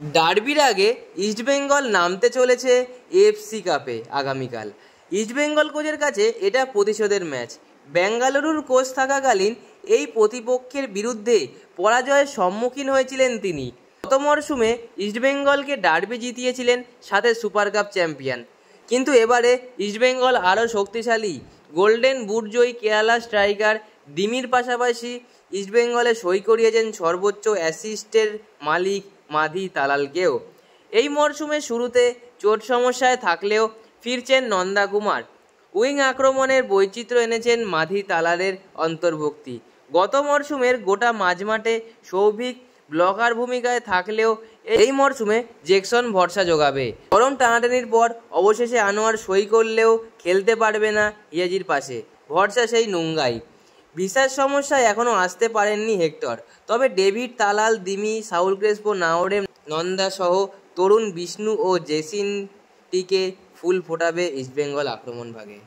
ডার্বির আগে ইস্টবেঙ্গল নামতে চলেছে এএফসি কাপে আগামীকাল। ইস্টবেঙ্গল কোচের কাছে এটা প্রতিশোধের ম্যাচ। বেঙ্গালুরুর কোচ থাকাকালীন এই প্রতিপক্ষের বিরুদ্ধে পরাজয়ের সম্মুখীন হয়েছিলেন তিনি। গত মরশুমে ইস্টবেঙ্গলকে ডার্বি জিতিয়েছিলেন, সাথে সুপার কাপ চ্যাম্পিয়ন। কিন্তু এবারে ইস্টবেঙ্গল আরও শক্তিশালী। গোল্ডেন বুট জয়ী কেরালা স্ট্রাইকার দিমির পাশাপাশি ইস্টবেঙ্গলে সই করিয়েছেন সর্বোচ্চ অ্যাসিস্টের মালিক মাধি তালালকেও। এই মরশুমের শুরুতে চোট সমস্যায় থাকলেও ফিরছেন নন্দা কুমার। উইং আক্রমণের বৈচিত্র্য এনেছেন মাধি তালালের অন্তর্ভুক্তি। গত মরশুমের গোটা মাঝমাঠে সৌভিক ব্লকার ভূমিকায় থাকলেও এই মরশুমে জ্যাকসন ভরসা যোগাবে। গরম টানাটানির পর অবশেষে আনোয়ার সই করলেও খেলতে পারবে না হিয়াজির পাশে। ভরসা সেই নুঙ্গাই। ভিসার সমস্যায় এখনও আসতে পারেননি হেক্টর। তবে David Talal, Dimi, Saul Crespo, Naorem, Nanda সহ তরুণ বিষ্ণু ও জেসিনটিকে ফুল ফোটাবে ইস্টবেঙ্গল আক্রমণ ভাগে।